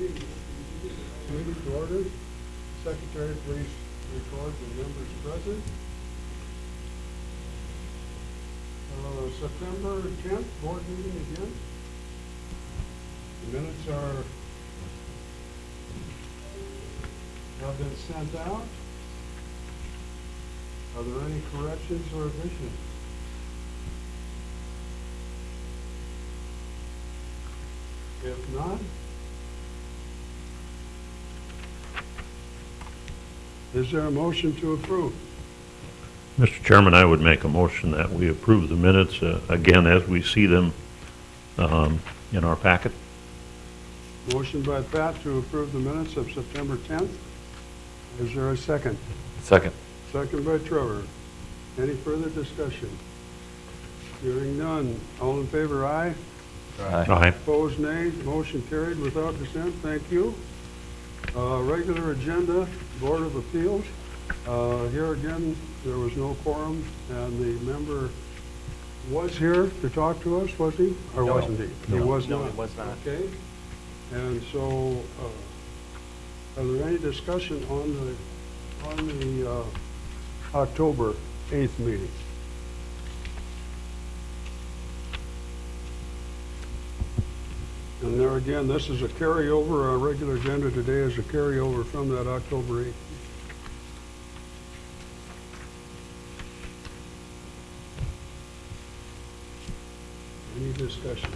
Meeting to order. Secretary, please record the members present. September 10th, board meeting again. The minutes have been sent out. Are there any corrections or additions? If not, is there a motion to approve? Mr. Chairman, I would make a motion that we approve the minutes, again, as we see them in our packet. Motion by Pat to approve the minutes of September 10th. Is there a second? Second. Second by Trevor. Any further discussion? Hearing none. All in favor, aye. Aye. Opposed, nay. Motion carried without dissent. Thank you. Regular agenda, Board of Appeals. Here again, there was no quorum, and the member was here to talk to us, was he? Or No. wasn't he? He No. was No, not. he was not. Okay. And so, are there any discussion on the October 8th meeting? And there again, this is a carryover. Our regular agenda today is a carryover from that October 8th. Any discussion?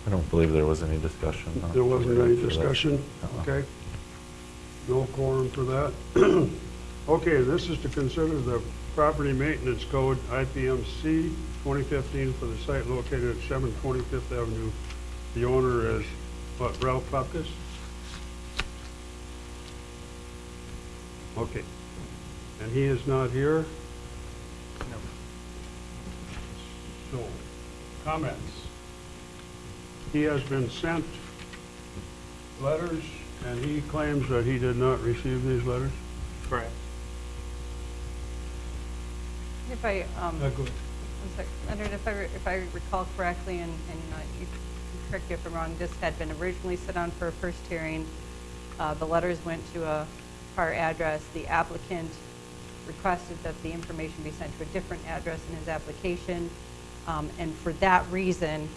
I don't believe there was any discussion. No. There wasn't any For that. discussion? Uh-uh. Okay. No quorum for that. Okay, this is to consider the property maintenance code, IPMC 2015, for the site located at 725th Avenue. The owner is, what, Ralph Popkis? Okay. And he is not here? No. So, comments? He has been sent letters, and he claims that he did not receive these letters? Correct. If I, Go ahead. one sec, Leonard, if I recall correctly, and you correct me if I'm wrong, this had been originally set on for a first hearing. The letters went to a prior address. The applicant requested that the information be sent to a different address in his application. And for that reason,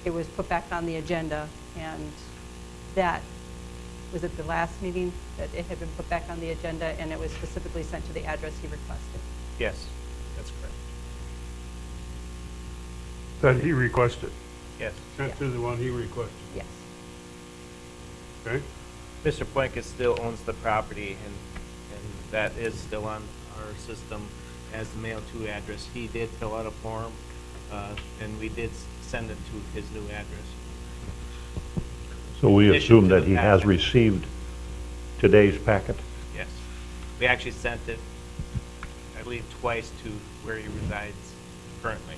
it was put back on the agenda. And that, was it the last meeting that it had been put back on the agenda, and it was specifically sent to the address he requested? Yes, that's correct. That he requested, Yes. sent to the one he requested, Yes. okay? Mr. Puenkus still owns the property, and that is still on our system as the mail to address. He did fill out a form, and we did send it to his new address. So we Addition assume to that the he has packet. received today's packet? Yes. We actually sent it, I believe, twice to where he resides currently.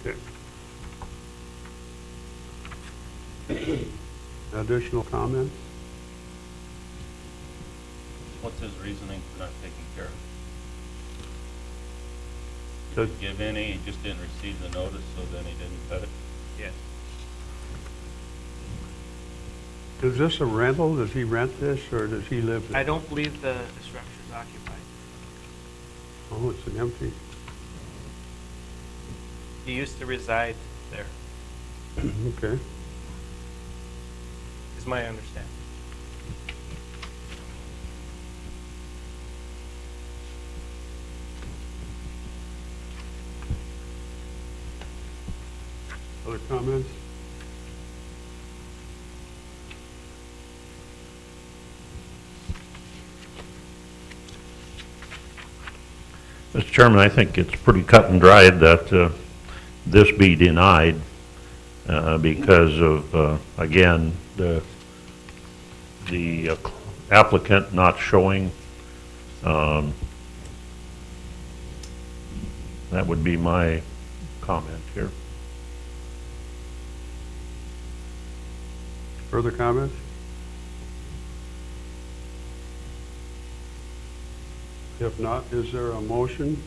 Okay. Additional comments? What's his reasoning for not taking care of it? Does- Give any, he just didn't receive the notice, so then he didn't cut it? Yes. Is this a rental? Does he rent this, or does he live I there? don't believe the structure is occupied. Oh, it's an empty, He used to reside there, okay. is my understanding. Other comments? Mr. Chairman, I think it's pretty cut and dried that this be denied because of, again, the applicant not showing. That would be my comment here. Further comments? If not, is there a motion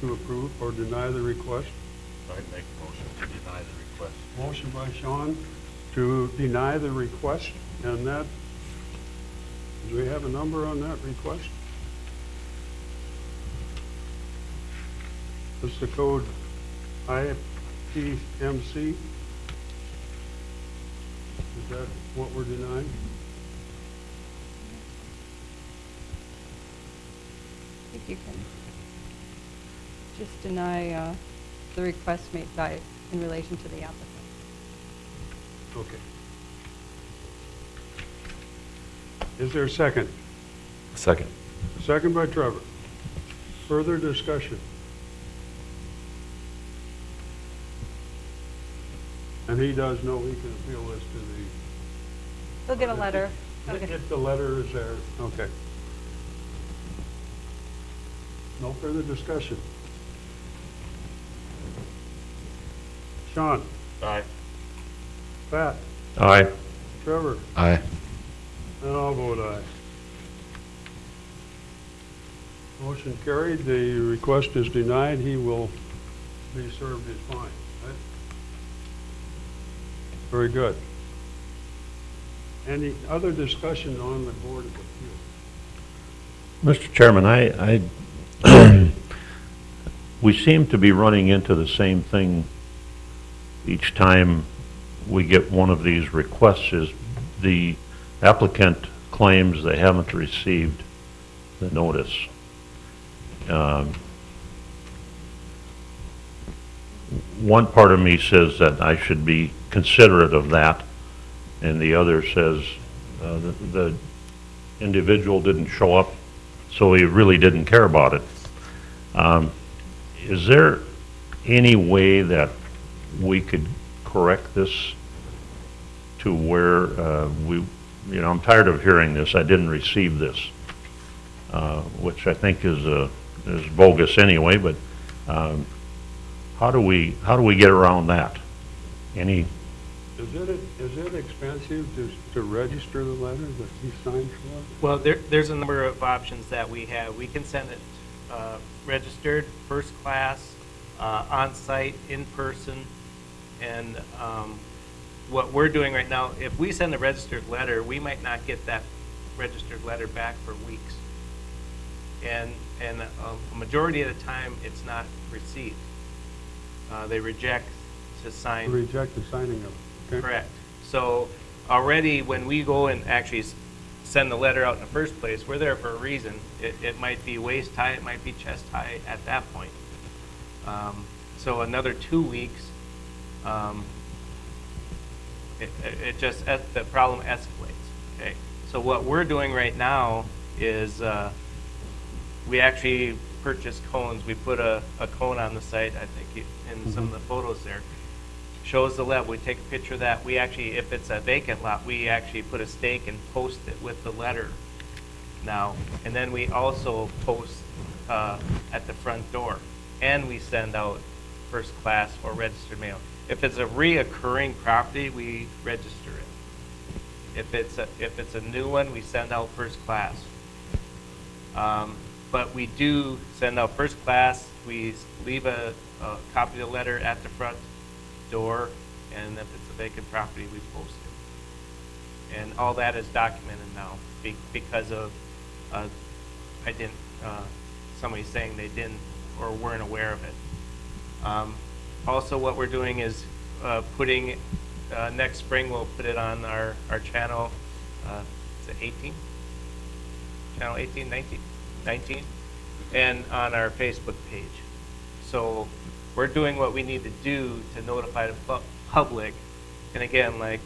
to approve or deny the request? I'd make a motion to deny the request. request. Motion by Sean to deny the request, and that, do we have a number on that request? This is the code IPMC. Is that what we're denying? I think you can just deny the request made by, in relation to the applicant. Okay. Is there a second? Second. Second by Trevor. Further discussion? And he does know he can appeal this to the... He'll get a letter. Okay. If the letter is there, okay. No further discussion. Sean? Aye. Pat? Aye. Trevor? Aye. And I'll vote aye. Motion carried. The request is denied. He will be served his fine. Right? Very good. Any other discussion on the Board of Appeals? Mr. Chairman, we seem to be running into the same thing each time we get one of these requests. Is the applicant claims they haven't received the notice. One part of me says that I should be considerate of that, and the other says the individual didn't show up, so he really didn't care about it. Is there any way that we could correct this to where I'm tired of hearing this, I didn't receive this, which I think is bogus anyway, but how do we get around that? Any? Is it expensive to register the letter that he signed for? Well, there's a number of options that we have. We can send it registered, first class, on-site, in person, and what we're doing right now, if we send a registered letter, we might not get that registered letter back for weeks. And a majority of the time, it's not received. They reject to sign. Reject the signing of it, okay? Correct. So already when we go and actually send the letter out in the first place, we're there for a reason. It might be waist high, it might be chest high at that point. So another 2 weeks, the problem escalates, okay? So what we're doing right now is we actually purchased cones. We put a cone on the site, I think, in some of the photos there. Shows the level. We take a picture of that. We actually, if it's a vacant lot, we actually put a stake and post it with the letter now. And then we also post at the front door. And we send out first class or registered mail. If it's a reoccurring property, we register it. If it's a new one, we send out first class. But we do send out first class. We leave a copy of the letter at the front door, and if it's a vacant property, we post it. And all that is documented now because of somebody saying they didn't or weren't aware of it. Also, what we're doing is putting next spring we'll put it on our channel. Is it 18? Channel 18, 19, and on our Facebook page. So we're doing what we need to do to notify the public. And again, like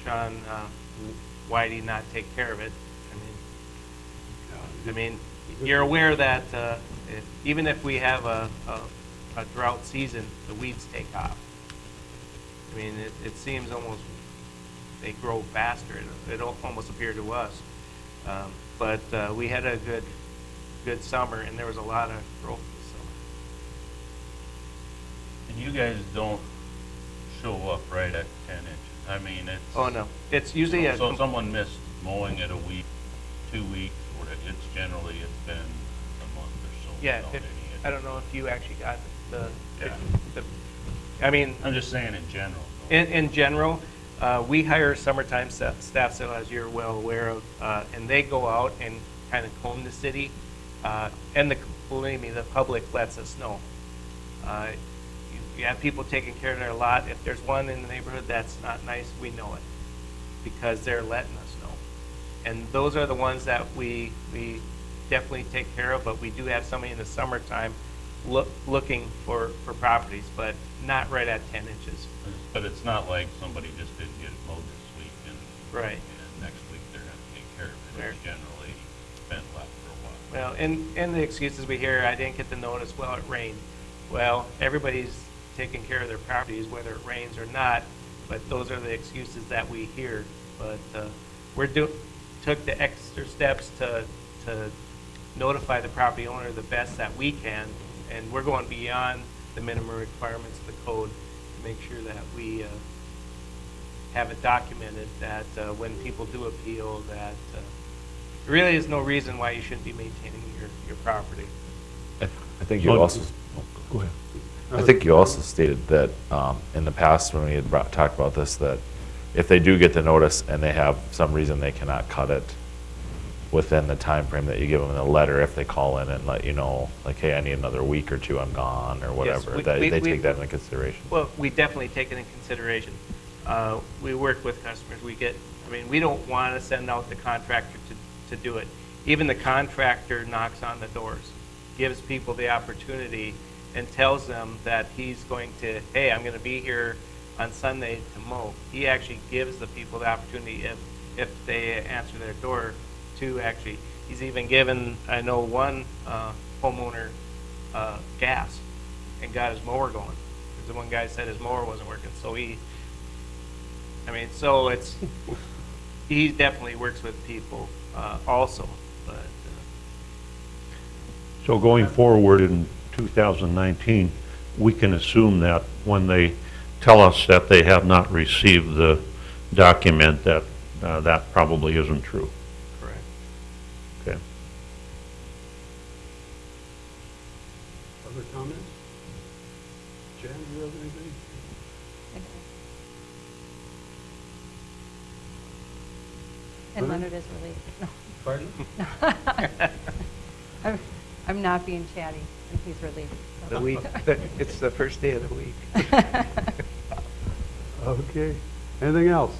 Sean, why do you not take care of it? I mean, you're aware that even if we have a drought season, the weeds take off. I mean, it seems almost they grow faster. It almost appeared to us. But we had a good summer, and there was a lot of growth this summer. And you guys don't show up right at 10 inches. I mean, it's... Oh, no. It's usually So if someone missed mowing it a week, 2 weeks, or it's been a month or so. Yeah, without any I don't know if you actually got the I mean, I'm just saying in general. in general, we hire summertime staff, so as you're well aware of, and they go out and kind of comb the city, and believe me, the public lets us know. You have people taking care of their lot. If there's one in the neighborhood that's not nice, we know it, because they're letting us know. And those are the ones that we definitely take care of, but we do have somebody in the summertime looking for properties, but not right at 10 inches. But it's not like somebody just didn't get it mowed this week Right. and next week they're gonna take care of it. Right. It's generally been left for a while. Well, and the excuses we hear, I didn't get the notice, well, it rained. Well, everybody's taking care of their properties, whether it rains or not, but those are the excuses that we hear. But took the extra steps to notify the property owner the best that we can, and we're going beyond the minimum requirements of the code to make sure that we have it documented, that when people do appeal, that there really is no reason why you shouldn't be maintaining your property. I think you Well, also, Go ahead. I think you also stated that in the past, when we had talked about this, that if they do get the notice and they have some reason they cannot cut it within the time frame that you give them in the letter, if they call in and let you know, like, hey, I need another week or two, I'm gone, or whatever, we- that we- they we- take that into consideration. Well, we definitely take it in consideration. We work with customers, we don't want to send out the contractor to do it. Even the contractor knocks on the doors, gives people the opportunity, and tells them that he's going to, hey, I'm going to be here on Sunday to mow. He actually gives the people the opportunity, if they answer their door, to actually, he's even given, I know one homeowner gas and got his mower going. Because the one guy said his mower wasn't working, so he definitely works with people also, but. So going forward in 2019, we can assume that when they tell us that they have not received the document, that that probably isn't true. Correct. Okay. Other comments? Jan, do you have anything? And Leonard? Leonard is relieved. Pardon? I'm not being chatty, and he's relieved. so. The week, it's the first day of the week. Okay. Anything else?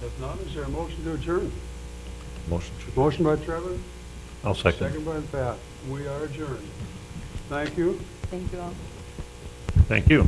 If not, is there a motion to adjourn? Motion by Trevor, I'll second. second by Pat. We are adjourned. Thank you. Thank you all. Thank you.